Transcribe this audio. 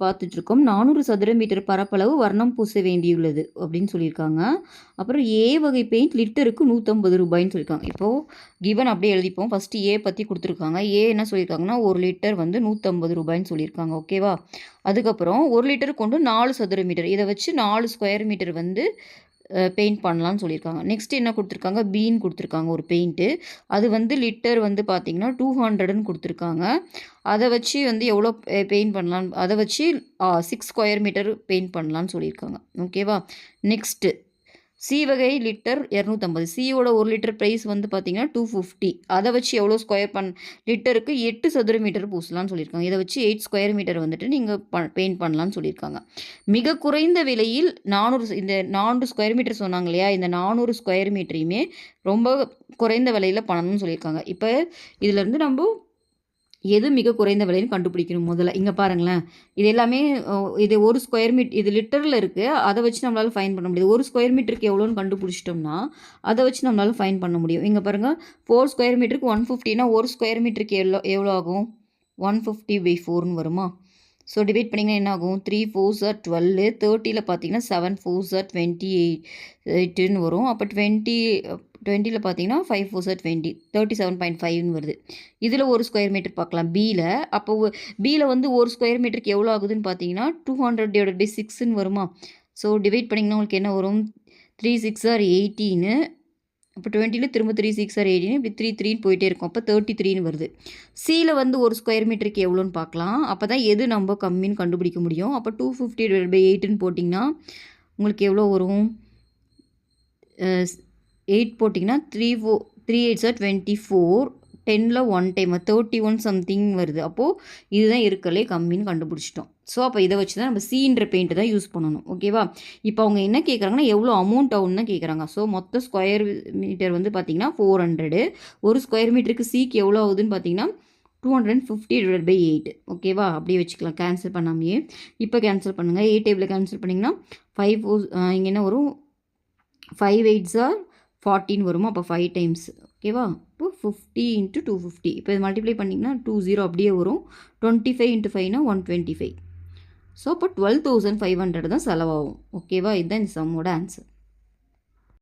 பார்த்துட்ருக்கோம். 400 சதுர மீட்டர் பரப்பளவு வர்ணம் பூச வேண்டியுள்ளது அப்படின்னு சொல்லியிருக்காங்க. அப்புறம் ஏ வகை பெயிண்ட் லிட்டருக்கு ரூ. 150ன்னு சொல்லியிருக்காங்க. இப்போது கிவன் அப்படியே எழுதிப்போம். ஃபஸ்ட்டு ஏ பற்றி கொடுத்துருக்காங்க. ஏ என்ன சொல்லியிருக்காங்கன்னா 1 லிட்டர் வந்து ரூ. 150ன்னு சொல்லியிருக்காங்க. ஓகேவா? அதுக்கப்புறம் 1 லிட்டர் கொண்டு 4 சதுர மீட்டர், இதை வச்சு 4 ஸ்கொயர் மீட்டர் வந்து பெயிண்ட் பண்ணலான்னு சொல்லியிருக்காங்க. நெக்ஸ்ட் என்ன கொடுத்துருக்காங்க, பீன் கொடுத்துருக்காங்க ஒரு பெயிண்ட்டு. அது வந்து லிட்டர் வந்து பார்த்திங்கன்னா 200ன்னு கொடுத்துருக்காங்க. அதை வச்சு வந்து எவ்வளோ பெயிண்ட் பண்ணலாம், அதை வச்சு 6 ஸ்கொயர் மீட்டர் பெயிண்ட் பண்ணலான்னு சொல்லியிருக்காங்க. ஓகேவா? நெக்ஸ்ட்டு சி வகை லிட்டர் 250. சியோட 1 லிட்டர் ப்ரைஸ் வந்து பார்த்தீங்கன்னா 250. அதை வச்சு எவ்வளோ ஸ்கொயர் லிட்டருக்கு 8 சதுர மீட்டர் பூசலான்னு சொல்லியிருக்காங்க. இதை வச்சு 8 ஸ்கொயர் மீட்டர் வந்துட்டு நீங்கள் பெயிண்ட் பண்ணலான்னு சொல்லியிருக்காங்க. மிக குறைந்த விலையில் 400 இந்த 400 ஸ்கொயர் மீட்டர் சொன்னாங்க இல்லையா, இந்த 400 ஸ்கொயர் மீட்டரையுமே ரொம்ப குறைந்த விலையில் பண்ணணும்னு சொல்லியிருக்காங்க. இப்போ இதிலேருந்து நம்ம எது மிக குறைந்த விலைன்னு கண்டுபிடிக்கணும் முதல்ல. இங்கே பாருங்களேன், இது எல்லாமே இது 1 ஸ்கொயர் மீட்டர், இது லிட்டரில் இருக்குது. அதை வச்சு நம்மளால் ஃபைன் பண்ண முடியாது. 1 ஸ்கொயர் மீட்டருக்கு எவ்வளோன்னு கண்டுபிடிச்சிட்டோம்னா அதை வச்சு நம்மளால் ஃபைன் பண்ண முடியும். இங்கே பாருங்கள், 4 ஸ்கொயர் மீட்டருக்கு 150னா 1 ஸ்கொயர் மீட்டருக்கு எவ்வளோ ஆகும், 150/4ன்னு வருமா? ஸோ டிவைட் பண்ணிங்கன்னா என்ன ஆகும், 3 4s are 12, 30ல் பார்த்தீங்கன்னா 7 4s are 28ன்னு வரும். அப்போ 20ல் பார்த்தீங்கன்னா 5 4s are 20, 37.5ன்னு வருது. இதில் 1 ஸ்கொயர் மீட்டர் பார்க்கலாம் பியில். அப்போ பியில் வந்து 1 ஸ்கொயர் மீட்டருக்கு எவ்வளோ ஆகுதுன்னு பார்த்தீங்கன்னா 200/6ன்னு வருமா? ஸோ டிவைட் பண்ணிங்கன்னா உங்களுக்கு என்ன வரும், 3 6 are 18, அப்போ 20ல் திரும்ப 3 6 are 18, இப்படி 3 3ன்னு போயிட்டே இருக்கும். அப்போ 33ன்னு வருது. சியில் வந்து 1 ஸ்கொயர் மீட்டருக்கு எவ்வளோன்னு பார்க்கலாம். அப்போ தான் எது நம்ம கம்மின்னு கண்டுபிடிக்க முடியும். அப்போ 250/8ன்னு போட்டிங்கன்னா உங்களுக்கு எவ்வளோ வரும், 8 போட்டிங்கன்னா 3 8s are 24, 10ல் 1 டைம் 31 சம்திங் வருது. அப்போது இதுதான் இருக்கலே கம்மின்னு கண்டுபிடிச்சிட்டோம். ஸோ அப்போ இதை வச்சு தான் நம்ம சீன்ற பெயிண்ட்டு தான் யூஸ் பண்ணணும். ஓகேவா? இப்போ அவங்க என்ன கேட்குறாங்கன்னா எவ்வளோ அமௌண்ட் ஆகுன்னு தான் கேட்குறாங்க. ஸோ மொத்த ஸ்கொயர் மீட்டர் வந்து பார்த்திங்கன்னா 400. ஒரு ஸ்கொயர் மீட்டருக்கு சிக்கு எவ்வளோ ஆகுதுன்னு பார்த்தீங்கன்னா 250/8. ஓகேவா? அப்படியே வச்சுக்கலாம் கேன்சல் பண்ணாமையே. இப்போ கேன்சல் பண்ணுங்கள். 8 டேபிளில் கேன்சல் பண்ணிங்கன்னா 5 இங்கே என்ன வரும், 5 8s are 14 வருமா? அப்போ 5 டைம்ஸ். ஓகேவா? இப்போ 50 × 250. இப்போ இது மல்டிப்ளை பண்ணிங்கன்னா 20 அப்படியே வரும். 25 × 5னா 125. ஸோ அப்போ 12,500 தான் செலவாகும். ஓகேவா? இதுதான் இந்த சம்மோட ஆன்சர்.